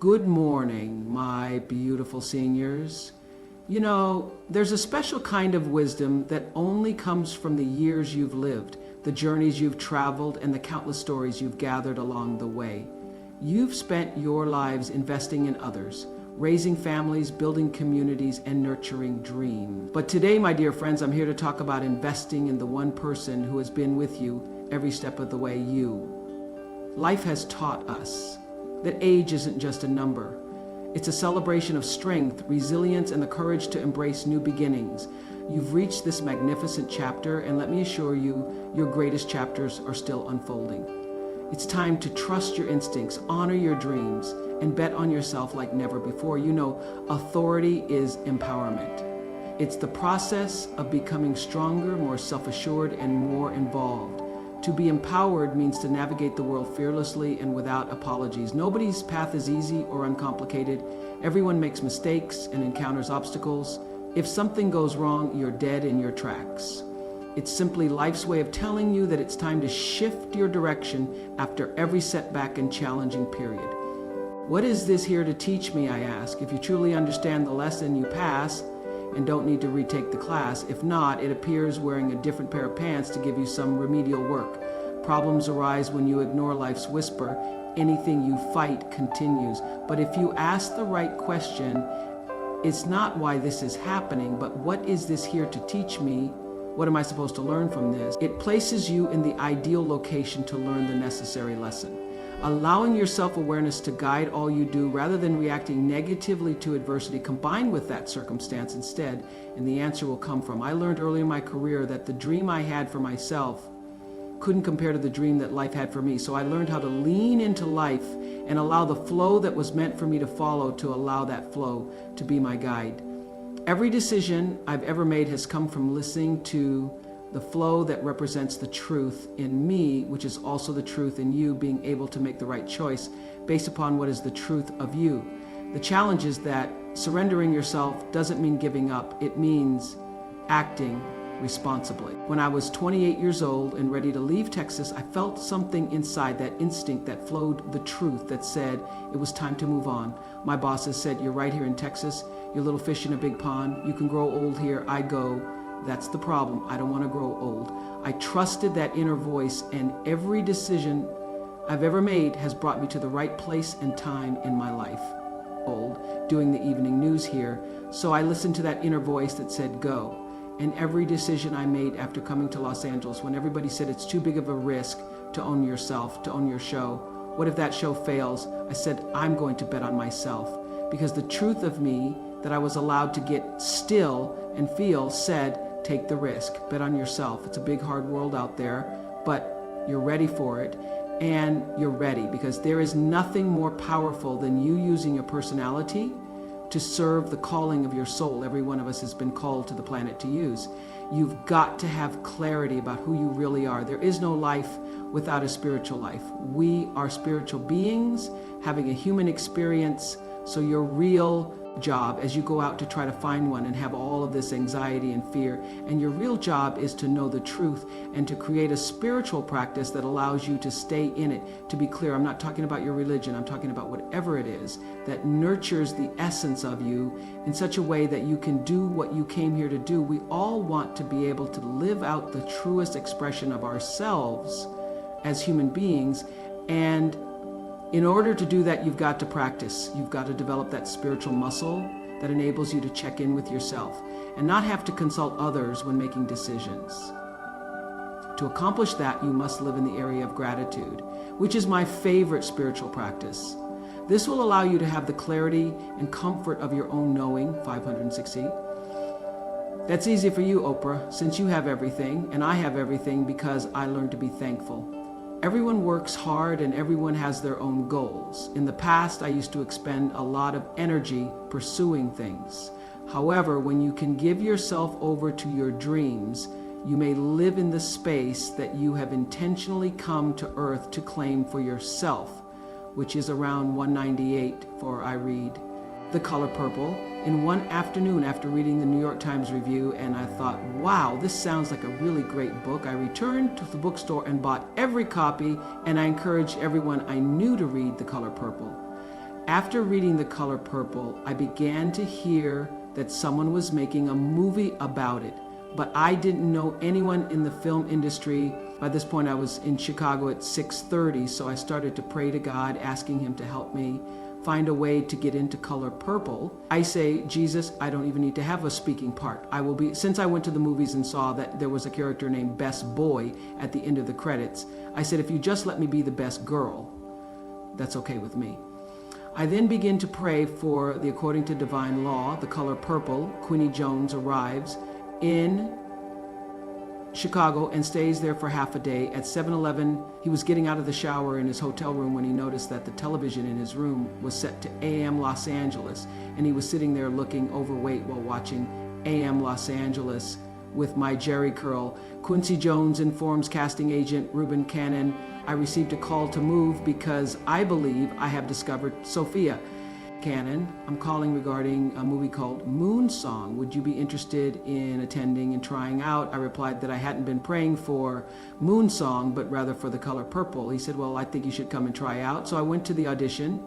Good morning, my beautiful seniors. You know, there's a special kind of wisdom that only comes from the years you've lived, the journeys you've traveled, and the countless stories you've gathered along the way. You've spent your lives investing in others, raising families, building communities, and nurturing dreams. But today, my dear friends, I'm here to talk about investing in the one person who has been with you every step of the way, you. Life has taught us that age isn't just a number. It's a celebration of strength, resilience, and the courage to embrace new beginnings. You've reached this magnificent chapter, and let me assure you, your greatest chapters are still unfolding. It's time to trust your instincts, honor your dreams, and bet on yourself like never before. You know, authority is empowerment. It's the process of becoming stronger, more self-assured, and more involved. To be empowered means to navigate the world fearlessly and without apologies. Nobody's path is easy or uncomplicated. Everyone makes mistakes and encounters obstacles. If something goes wrong, you're dead in your tracks. It's simply life's way of telling you that it's time to shift your direction after every setback and challenging period. What is this here to teach me, I ask? If you truly understand the lesson, you pass and don't need to retake the class. If not, it appears wearing a different pair of pants to give you some remedial work. Problems arise when you ignore life's whisper. Anything you fight continues. But if you ask the right question, it's not why this is happening, but what is this here to teach me? What am I supposed to learn from this? It places you in the ideal location to learn the necessary lesson. Allowing your self-awareness to guide all you do rather than reacting negatively to adversity, combined with that circumstance instead, and the answer will come from. I learned early in my career that the dream I had for myself couldn't compare to the dream that life had for me. So I learned how to lean into life and allow the flow that was meant for me to follow to allow that flow to be my guide. Every decision I've ever made has come from listening to the flow that represents the truth in me, which is also the truth in you, being able to make the right choice based upon what is the truth of you. The challenge is that surrendering yourself doesn't mean giving up. It means acting responsibly. When I was 28 years old and ready to leave Texas, I felt something inside, that instinct that flowed the truth that said it was time to move on. My bosses said, "You're right here in Texas. You're a little fish in a big pond. You can grow old here. I go. That's the problem. I don't want to grow old." I trusted that inner voice, and every decision I've ever made has brought me to the right place and time in my life. Doing the evening news here. So I listened to that inner voice that said, "Go." And every decision I made after coming to Los Angeles, when everybody said it's too big of a risk to own yourself, to own your show. What if that show fails? I said, I'm going to bet on myself. Because the truth of me that I was allowed to get still and feel said, take the risk, bet on yourself. It's a big, hard world out there, but you're ready for it, and you're ready because there is nothing more powerful than you using your personality to serve the calling of your soul. Every one of us has been called to the planet to use. You've got to have clarity about who you really are. There is no life without a spiritual life. We are spiritual beings having a human experience, so your real job as you go out to try to find one and have all of this anxiety and fear, and your real job is to know the truth and to create a spiritual practice that allows you to stay in it. To be clear, I'm not talking about your religion, I'm talking about whatever it is that nurtures the essence of you in such a way that you can do what you came here to do. We all want to be able to live out the truest expression of ourselves as human beings, and in order to do that, you've got to practice. You've got to develop that spiritual muscle that enables you to check in with yourself and not have to consult others when making decisions. To accomplish that, you must live in the area of gratitude, which is my favorite spiritual practice. This will allow you to have the clarity and comfort of your own knowing, 560. That's easy for you, Oprah, since you have everything, and I have everything because I learned to be thankful. Everyone works hard and everyone has their own goals. In the past, I used to expend a lot of energy pursuing things. However, when you can give yourself over to your dreams, you may live in the space that you have intentionally come to earth to claim for yourself, which is around 198 for I read The Color Purple in one afternoon after reading the New York Times review, and I thought, wow, this sounds like a really great book. I returned to the bookstore and bought every copy, and I encouraged everyone I knew to read The Color Purple. After reading The Color Purple, I began to hear that someone was making a movie about it, but I didn't know anyone in the film industry. By this point, I was in Chicago at 6:30, so I started to pray to God, asking him to help me find a way to get into Color Purple. I say, Jesus, I don't even need to have a speaking part. Since I went to the movies and saw that there was a character named Best Boy at the end of the credits, I said, if you just let me be the best girl, that's okay with me. I then begin to pray for the According to Divine Law, The Color Purple. Quinny Jones arrives in Chicago and stays there for half a day. At 7-Eleven, he was getting out of the shower in his hotel room when he noticed that the television in his room was set to AM Los Angeles, and he was sitting there looking overweight while watching AM Los Angeles with my Jerry curl. Quincy Jones informs casting agent Reuben Cannon, I received a call to move because I believe I have discovered Sophia. Cannon, I'm calling regarding a movie called Moon Song. Would you be interested in attending and trying out? I replied that I hadn't been praying for Moon Song, but rather for The Color Purple. He said, well, I think you should come and try out. So I went to the audition.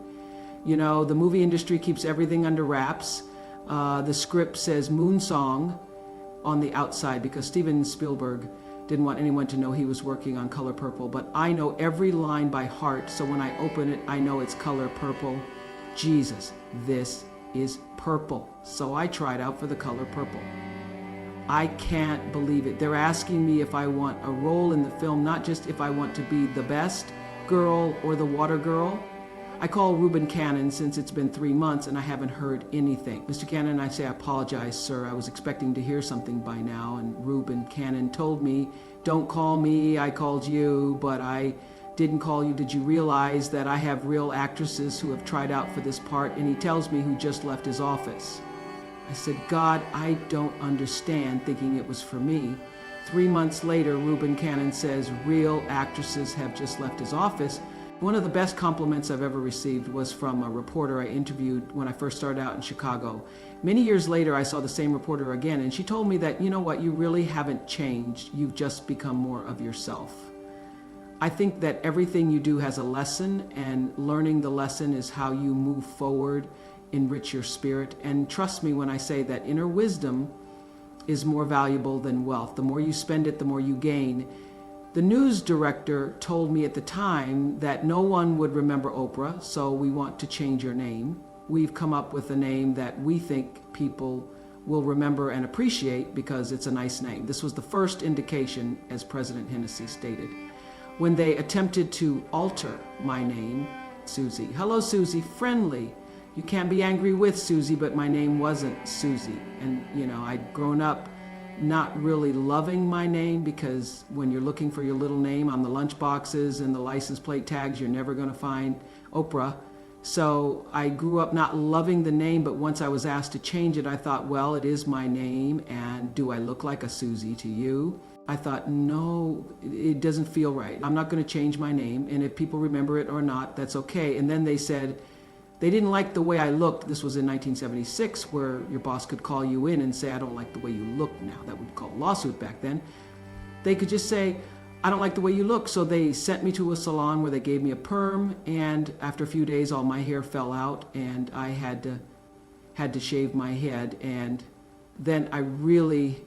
You know, the movie industry keeps everything under wraps. The script says Moon Song on the outside because Steven Spielberg didn't want anyone to know he was working on Color Purple. But I know every line by heart, so when I open it, I know it's Color Purple. Jesus, this is purple. So I tried out for The Color Purple. I can't believe it. They're asking me if I want a role in the film, not just if I want to be the best girl or the water girl. I call Reuben Cannon since it's been 3 months and I haven't heard anything. Mr. Cannon, I say, I apologize, sir. I was expecting to hear something by now. And Reuben Cannon told me, don't call me, I called you, but I didn't call you. Did you realize that I have real actresses who have tried out for this part? And he tells me who just left his office. I said, God, I don't understand, thinking it was for me. 3 months later, Reuben Cannon says real actresses have just left his office. One of the best compliments I've ever received was from a reporter I interviewed when I first started out in Chicago. Many years later, I saw the same reporter again, and she told me that, you know what, you really haven't changed. You've just become more of yourself. I think that everything you do has a lesson, and learning the lesson is how you move forward, enrich your spirit. And trust me when I say that inner wisdom is more valuable than wealth. The more you spend it, the more you gain. The news director told me at the time that no one would remember Oprah, so we want to change your name. We've come up with a name that we think people will remember and appreciate because it's a nice name. This was the first indication, as President Hennessy stated. When they attempted to alter my name, Susie. Hello, Susie, friendly. You can't be angry with Susie, but my name wasn't Susie. And, you know, I'd grown up not really loving my name because when you're looking for your little name on the lunch boxes and the license plate tags, you're never going to find Oprah. So I grew up not loving the name, but once I was asked to change it, I thought, well, it is my name, and do I look like a Susie to you? I thought, no, it doesn't feel right. I'm not going to change my name, and if people remember it or not, that's okay. And then they said they didn't like the way I looked. This was in 1976, where your boss could call you in and say, I don't like the way you look now. That would be called a lawsuit back then. They could just say, I don't like the way you look. So they sent me to a salon where they gave me a perm, and after a few days, all my hair fell out, and I had to shave my head. And then I really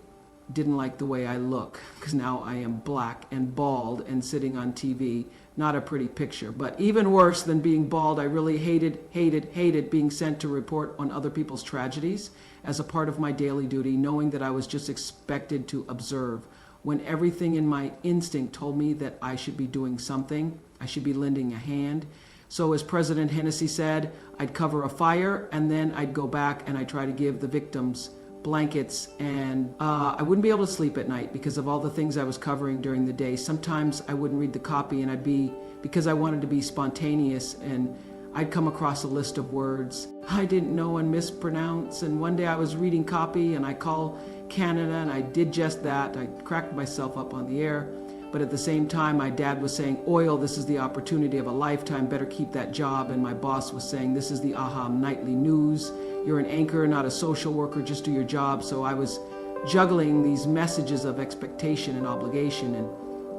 didn't like the way I look, because now I am black and bald and sitting on TV. Not a pretty picture. But even worse than being bald, I really hated being sent to report on other people's tragedies as a part of my daily duty, knowing that I was just expected to observe, when everything in my instinct told me that I should be doing something, I should be lending a hand. So as President Hennessy said, I'd cover a fire, and then I'd go back and I'd try to give the victims blankets, and I wouldn't be able to sleep at night because of all the things I was covering during the day. Sometimes I wouldn't read the copy, and because I wanted to be spontaneous, and I'd come across a list of words I didn't know and mispronounce. And one day I was reading copy, and I called Canada, and I did just that. I cracked myself up on the air. But at the same time, my dad was saying, oil, this is the opportunity of a lifetime, better keep that job. And my boss was saying, this is the AHA nightly news. You're an anchor, not a social worker, just do your job. So I was juggling these messages of expectation and obligation. And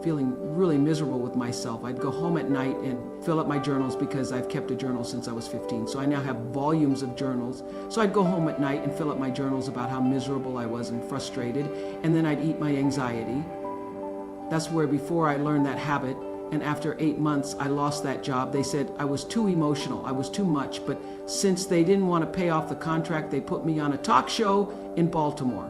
feeling really miserable with myself. I'd go home at night and fill up my journals because I've kept a journal since I was 15. So I now have volumes of journals. So I'd go home at night and fill up my journals about how miserable I was and frustrated. And then I'd eat my anxiety. That's where before I learned that habit, and after 8 months, I lost that job. They said I was too emotional, I was too much. But since they didn't want to pay off the contract, they put me on a talk show in Baltimore.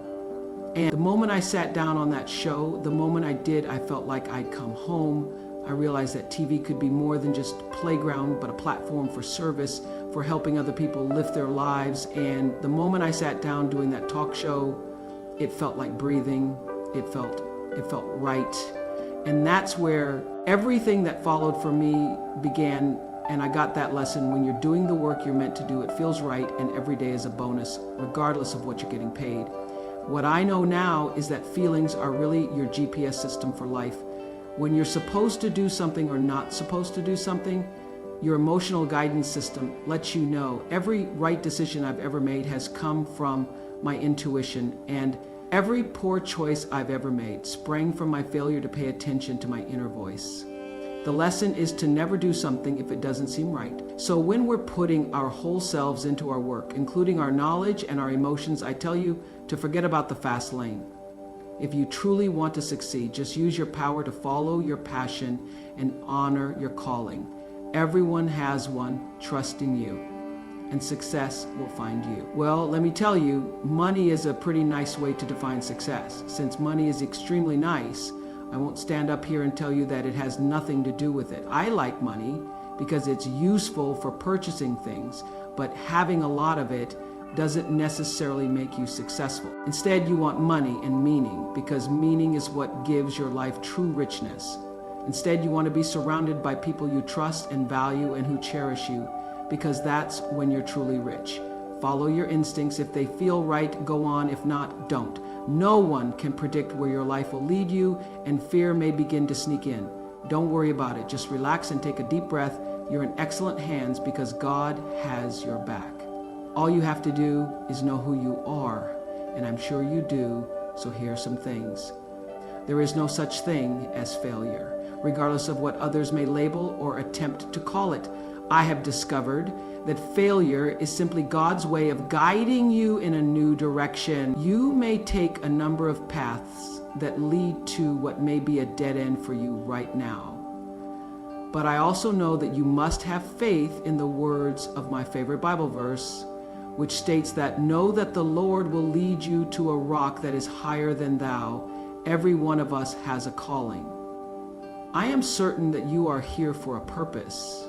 And the moment I sat down on that show, the moment I did, I felt like I'd come home. I realized that TV could be more than just a playground, but a platform for service, for helping other people live their lives. And the moment I sat down doing that talk show, it felt like breathing. It felt right. And that's where everything that followed for me began. And I got that lesson: when you're doing the work you're meant to do, it feels right, and every day is a bonus, regardless of what you're getting paid. What I know now is that feelings are really your GPS system for life. When you're supposed to do something or not supposed to do something, your emotional guidance system lets you know. Every right decision I've ever made has come from my intuition, and every poor choice I've ever made sprang from my failure to pay attention to my inner voice. The lesson is to never do something if it doesn't seem right. So when we're putting our whole selves into our work, including our knowledge and our emotions, I tell you to forget about the fast lane. If you truly want to succeed, just use your power to follow your passion and honor your calling. Everyone has one. Trust in you, and success will find you. Well, let me tell you, money is a pretty nice way to define success. Since money is extremely nice, I won't stand up here and tell you that it has nothing to do with it. I like money because it's useful for purchasing things, but having a lot of it doesn't necessarily make you successful. Instead, you want money and meaning, because meaning is what gives your life true richness. Instead, you want to be surrounded by people you trust and value and who cherish you, because that's when you're truly rich. Follow your instincts. If they feel right, go on. If not, don't. No one can predict where your life will lead you, and fear may begin to sneak in. Don't worry about it. Just relax and take a deep breath. You're in excellent hands because God has your back. All you have to do is know who you are, and I'm sure you do, so here are some things. There is no such thing as failure, regardless of what others may label or attempt to call it. I have discovered that failure is simply God's way of guiding you in a new direction. You may take a number of paths that lead to what may be a dead end for you right now. But I also know that you must have faith in the words of my favorite Bible verse, which states that, know that the Lord will lead you to a rock that is higher than thou. Every one of us has a calling. I am certain that you are here for a purpose.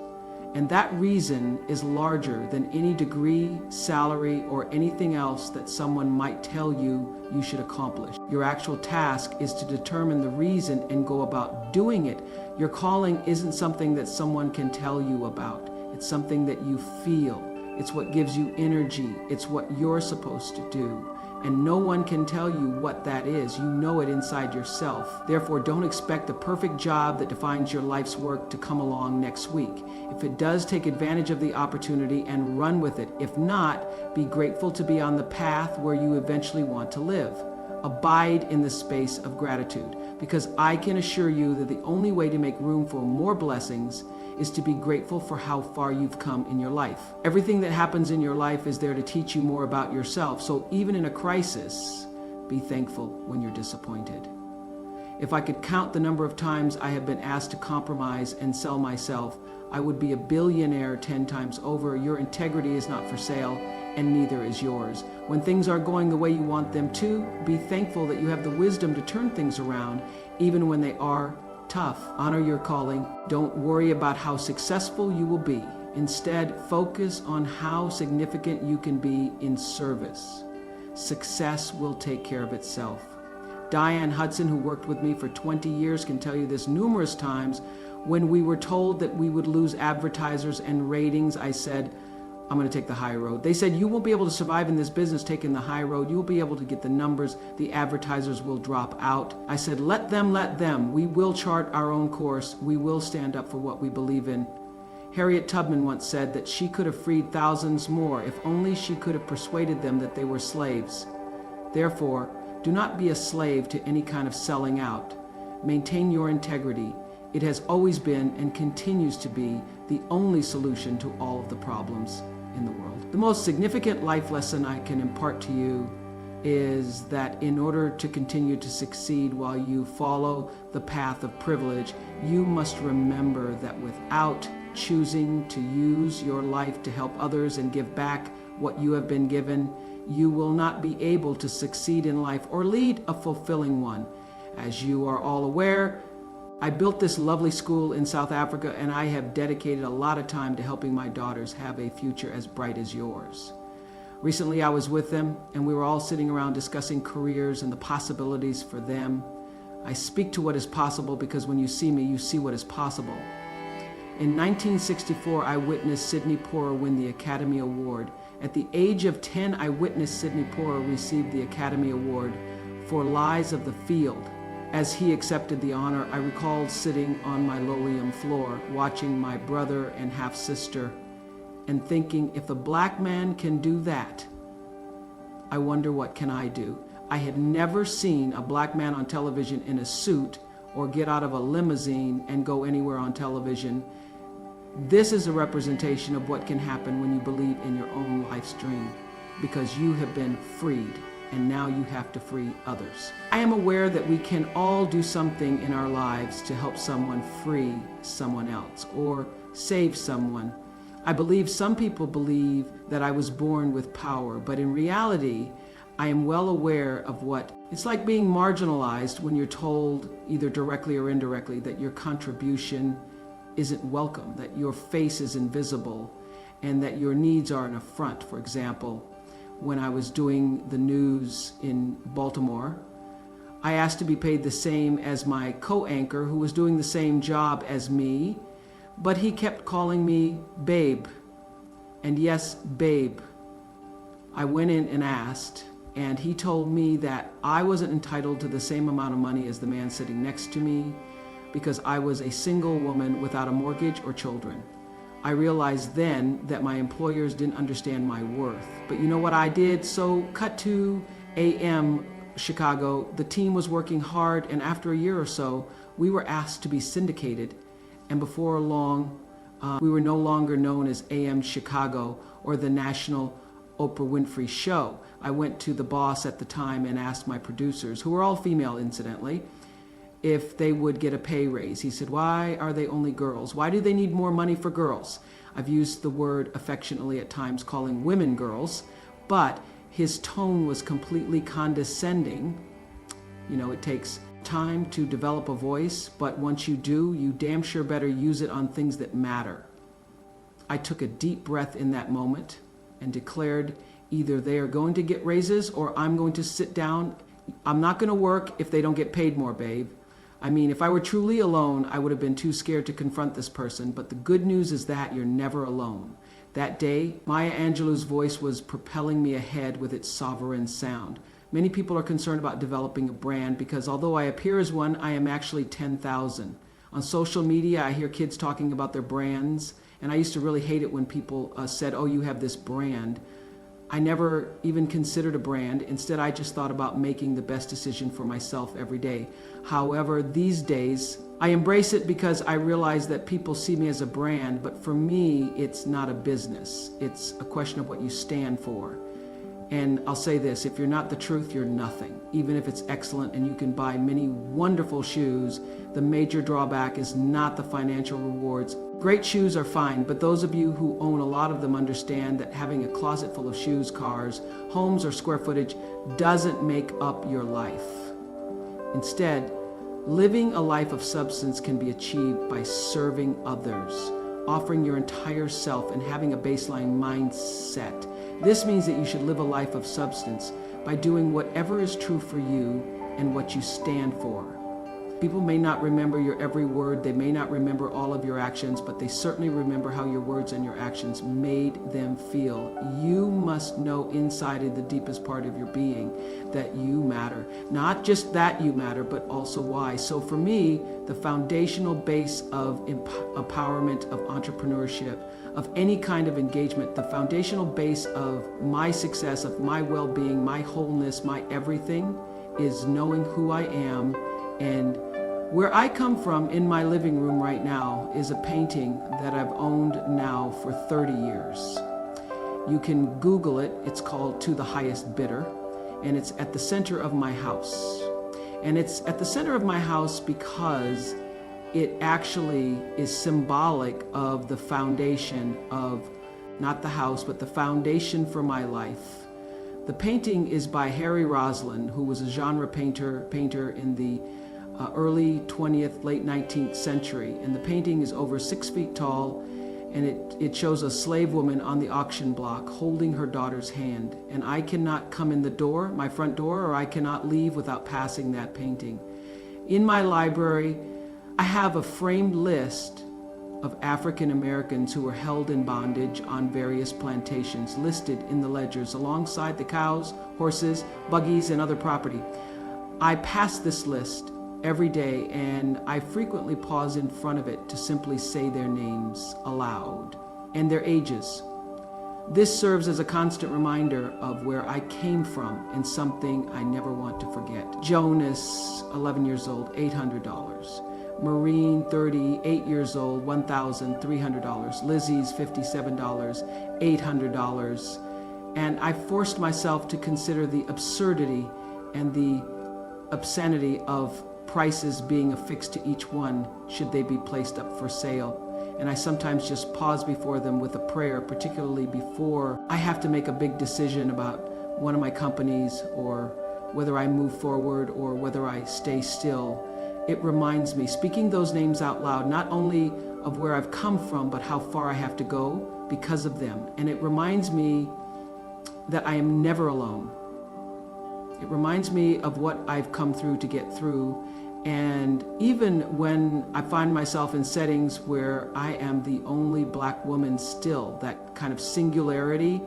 And that reason is larger than any degree, salary, or anything else that someone might tell you you should accomplish. Your actual task is to determine the reason and go about doing it. Your calling isn't something that someone can tell you about. It's something that you feel. It's what gives you energy. It's what you're supposed to do. And no one can tell you what that is. You know it inside yourself. Therefore, don't expect the perfect job that defines your life's work to come along next week. If it does, take advantage of the opportunity and run with it. If not, be grateful to be on the path where you eventually want to live. Abide in the space of gratitude, because I can assure you that the only way to make room for more blessings is to be grateful for how far you've come in your life. Everything that happens in your life is there to teach you more about yourself. So even in a crisis, be thankful when you're disappointed. If I could count the number of times I have been asked to compromise and sell myself, I would be a billionaire 10 times over. Your integrity is not for sale, and neither is yours. When things aren't going the way you want them to, be thankful that you have the wisdom to turn things around, even when they are tough. Honor your calling. Don't worry about how successful you will be. Instead, focus on how significant you can be in service. Success will take care of itself. Diane Hudson, who worked with me for 20 years, can tell you this numerous times. When we were told that we would lose advertisers and ratings, I said, I'm going to take the high road. They said, you won't be able to survive in this business taking the high road. You will be able to get the numbers. The advertisers will drop out. I said, let them. We will chart our own course. We will stand up for what we believe in. Harriet Tubman once said that she could have freed thousands more if only she could have persuaded them that they were slaves. Therefore, do not be a slave to any kind of selling out. Maintain your integrity. It has always been and continues to be the only solution to all of the problems in the world. The most significant life lesson I can impart to you is that in order to continue to succeed while you follow the path of privilege, you must remember that without choosing to use your life to help others and give back what you have been given, you will not be able to succeed in life or lead a fulfilling one. As you are all aware, I built this lovely school in South Africa, and I have dedicated a lot of time to helping my daughters have a future as bright as yours. Recently, I was with them, and we were all sitting around discussing careers and the possibilities for them. I speak to what is possible because when you see me, you see what is possible. In 1964, I witnessed Sidney Porer win the Academy Award. At the age of 10, I witnessed Sidney Porer receive the Academy Award for Lies of the Field. As he accepted the honor, I recalled sitting on my linoleum floor, watching my brother and half-sister, and thinking, if a black man can do that, I wonder what can I do? I had never seen a black man on television in a suit or get out of a limousine and go anywhere on television. This is a representation of what can happen when you believe in your own life's dream, because you have been freed. And now you have to free others. I am aware that we can all do something in our lives to help someone free someone else or save someone. I believe some people believe that I was born with power, but in reality, I am well aware of what it's like being marginalized when you're told, either directly or indirectly, that your contribution isn't welcome, that your face is invisible, and that your needs are an affront. For example, when I was doing the news in Baltimore, I asked to be paid the same as my co-anchor who was doing the same job as me, but he kept calling me babe. And yes, babe. I went in and asked, and he told me that I wasn't entitled to the same amount of money as the man sitting next to me because I was a single woman without a mortgage or children. I realized then that my employers didn't understand my worth. But you know what I did? So cut to AM Chicago. The team was working hard, and after a year or so, we were asked to be syndicated. And before long, we were no longer known as AM Chicago or the national Oprah Winfrey show. I went to the boss at the time and asked my producers, who were all female incidentally, if they would get a pay raise. He said, why are they only girls? Why do they need more money for girls? I've used the word affectionately at times, calling women girls, but his tone was completely condescending. You know, it takes time to develop a voice, but once you do, you damn sure better use it on things that matter. I took a deep breath in that moment and declared, either they are going to get raises or I'm going to sit down. I'm not going to work if they don't get paid more, babe. I mean, if I were truly alone, I would have been too scared to confront this person, but the good news is that you're never alone. That day, Maya Angelou's voice was propelling me ahead with its sovereign sound. Many people are concerned about developing a brand because although I appear as one, I am actually 10,000. On social media, I hear kids talking about their brands, and I used to really hate it when people said, oh, you have this brand. I never even considered a brand. Instead, I just thought about making the best decision for myself every day. However, these days, I embrace it because I realize that people see me as a brand, but for me, it's not a business. It's a question of what you stand for. And I'll say this, if you're not the truth, you're nothing. Even if it's excellent and you can buy many wonderful shoes, the major drawback is not the financial rewards. Great shoes are fine, but those of you who own a lot of them understand that having a closet full of shoes, cars, homes, or square footage doesn't make up your life. Instead, living a life of substance can be achieved by serving others, offering your entire self, and having a baseline mindset. This means that you should live a life of substance by doing whatever is true for you and what you stand for. People may not remember your every word, they may not remember all of your actions, but they certainly remember how your words and your actions made them feel. You must know inside in the deepest part of your being that you matter. Not just that you matter, but also why. So for me, the foundational base of empowerment, of entrepreneurship, of any kind of engagement, the foundational base of my success, of my well-being, my wholeness, my everything, is knowing who I am and Where I come from in my living room right now is a painting that I've owned now for 30 years. You can Google it. It's called To the Highest Bidder, and it's at the center of my house. And it's at the center of my house because it actually is symbolic of the foundation of, not the house, but the foundation for my life. The painting is by Harry Roslin, who was a genre painter in the early 20th, late 19th century. And the painting is over 6 feet tall, and it shows a slave woman on the auction block holding her daughter's hand. And I cannot come in the door, my front door, or I cannot leave without passing that painting. In my library, I have a framed list of African Americans who were held in bondage on various plantations listed in the ledgers alongside the cows, horses, buggies, and other property. I pass this list every day, and I frequently pause in front of it to simply say their names aloud and their ages. This serves as a constant reminder of where I came from and something I never want to forget. Jonas, 11 years old, $800. Maureen, 38 years old, $1,300. Lizzie's $57, $800. And I forced myself to consider the absurdity and the obscenity of prices being affixed to each one should they be placed up for sale. And I sometimes just pause before them with a prayer, particularly before I have to make a big decision about one of my companies, or whether I move forward or whether I stay still. It reminds me, speaking those names out loud, not only of where I've come from, but how far I have to go because of them. And it reminds me that I am never alone. It reminds me of what I've come through to get through. And even when I find myself in settings where I am the only Black woman still, that kind of singularity,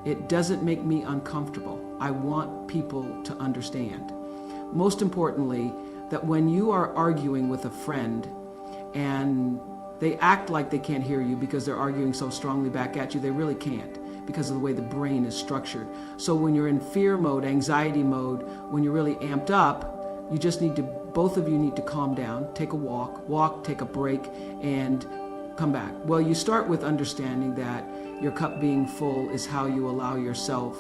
it doesn't make me uncomfortable. I want people to understand. Most importantly, that when you are arguing with a friend and they act like they can't hear you because they're arguing so strongly back at you, they really can't because of the way the brain is structured. So when you're in fear mode, anxiety mode, when you're really amped up, you just need to, both of you need to calm down, take a walk, take a break, and come back. Well, you start with understanding that your cup being full is how you allow yourself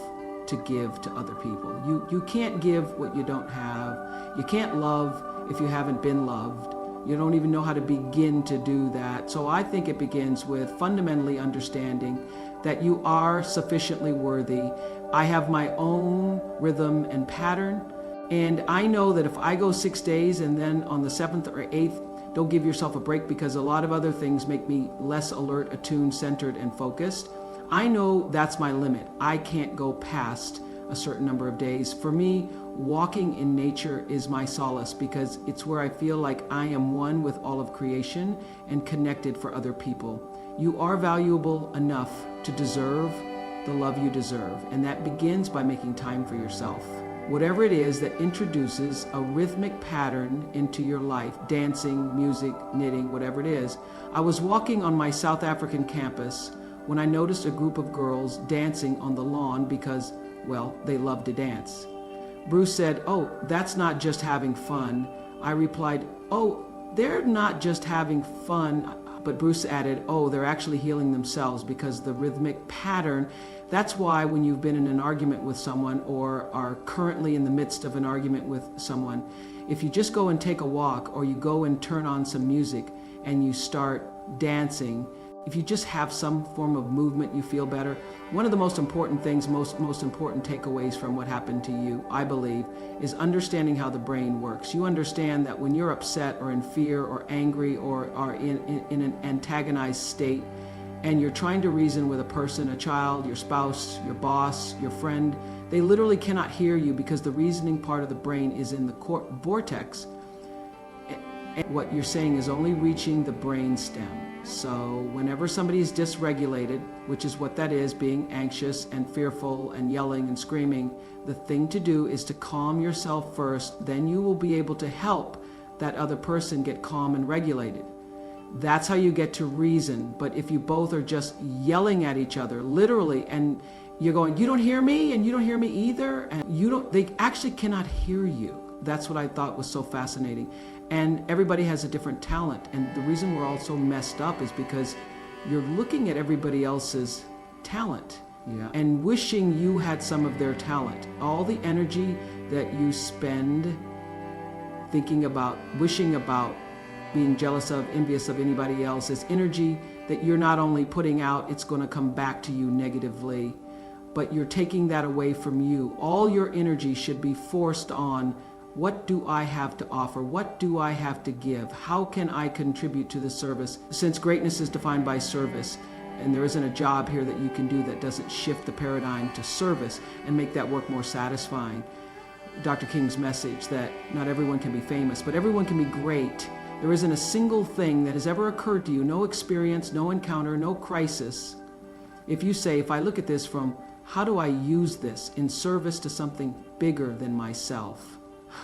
to give to other people. You can't give what you don't have. You can't love if you haven't been loved. You don't even know how to begin to do that. So I think it begins with fundamentally understanding that you are sufficiently worthy. I have my own rhythm and pattern, and I know that if I go 6 days and then on the 7th or 8th, don't give yourself a break because a lot of other things make me less alert, attuned, centered, and focused. I know that's my limit. I can't go past a certain number of days. For me, walking in nature is my solace because it's where I feel like I am one with all of creation and connected for other people. You are valuable enough to deserve the love you deserve, and that begins by making time for yourself. Whatever it is that introduces a rhythmic pattern into your life, dancing, music, knitting, whatever it is. I was walking on my South African campus when I noticed a group of girls dancing on the lawn because, well, they love to dance. Bruce said, "Oh, that's not just having fun." I replied, "Oh, they're not just having fun." But Bruce added, "Oh, they're actually healing themselves because the rhythmic pattern." That's why when you've been in an argument with someone or are currently in the midst of an argument with someone, if you just go and take a walk or you go and turn on some music and you start dancing, if you just have some form of movement, you feel better. One of the most important things, most important takeaways from what happened to you, I believe, is understanding how the brain works. You understand that when you're upset or in fear or angry or are in an antagonized state and you're trying to reason with a person, a child, your spouse, your boss, your friend, they literally cannot hear you because the reasoning part of the brain is in the vortex. And what you're saying is only reaching the brain stem. So whenever somebody is dysregulated, which is what that is, being anxious and fearful and yelling and screaming, the thing to do is to calm yourself first. Then you will be able to help that other person get calm and regulated. That's how you get to reason. But if you both are just yelling at each other, literally, and you're going, "You don't hear me, and you don't hear me either," and they actually cannot hear you. That's what I thought was so fascinating. And everybody has a different talent. And the reason we're all so messed up is because you're looking at everybody else's talent and wishing you had some of their talent. All the energy that you spend thinking about, wishing about, being jealous of, envious of anybody else is energy that you're not only putting out, it's going to come back to you negatively, but you're taking that away from you. All your energy should be forced on, what do I have to offer? What do I have to give? How can I contribute to the service? Since greatness is defined by service, and there isn't a job here that you can do that doesn't shift the paradigm to service and make that work more satisfying. Dr. King's message that not everyone can be famous, but everyone can be great. There isn't a single thing that has ever occurred to you, no experience, no encounter, no crisis. If you say, if I look at this from, how do I use this in service to something bigger than myself?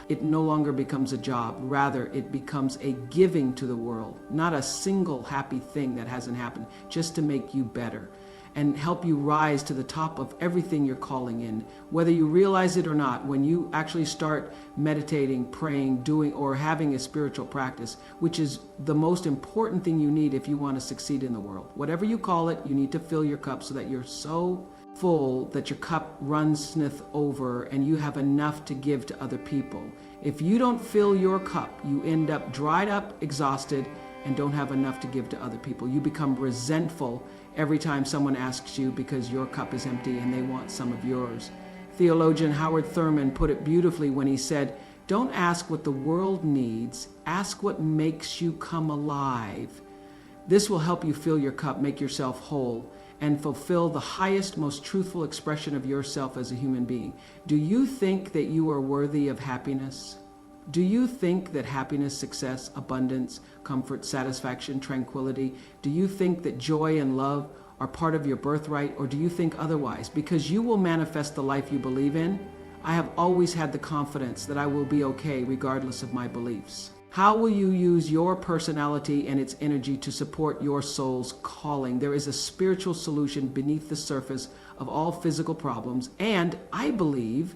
It no longer becomes a job. Rather, it becomes a giving to the world. Not a single happy thing that hasn't happened, just to make you better and help you rise to the top of everything you're calling in. Whether you realize it or not, when you actually start meditating, praying, doing, or having a spiritual practice, which is the most important thing you need if you want to succeed in the world. Whatever you call it, you need to fill your cup so that you're so full that your cup runneth over and you have enough to give to other people. If you don't fill your cup, you end up dried up, exhausted, and don't have enough to give to other people. You become resentful every time someone asks you because your cup is empty and they want some of yours. Theologian Howard Thurman put it beautifully when he said, don't ask what the world needs, ask what makes you come alive. This will help you fill your cup, make yourself whole, and fulfill the highest, most truthful expression of yourself as a human being. Do you think that you are worthy of happiness? Do you think that happiness, success, abundance, comfort, satisfaction, tranquility, do you think that joy and love are part of your birthright, or do you think otherwise? Because you will manifest the life you believe in. I have always had the confidence that I will be okay regardless of my beliefs. How will you use your personality and its energy to support your soul's calling? There is a spiritual solution beneath the surface of all physical problems, and I believe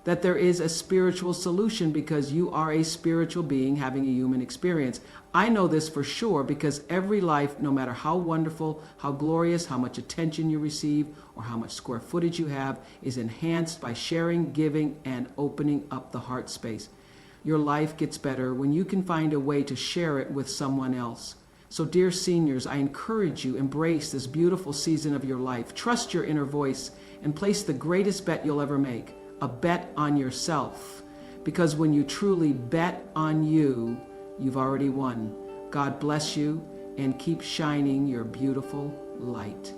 that there is a spiritual solution because you are a spiritual being having a human experience. I know this for sure because every life, no matter how wonderful, how glorious, how much attention you receive, or how much square footage you have, is enhanced by sharing, giving, and opening up the heart space. Your life gets better when you can find a way to share it with someone else. So dear seniors, I encourage you, embrace this beautiful season of your life. Trust your inner voice and place the greatest bet you'll ever make. A bet on yourself, because when you truly bet on you, you've already won. God bless you and keep shining your beautiful light.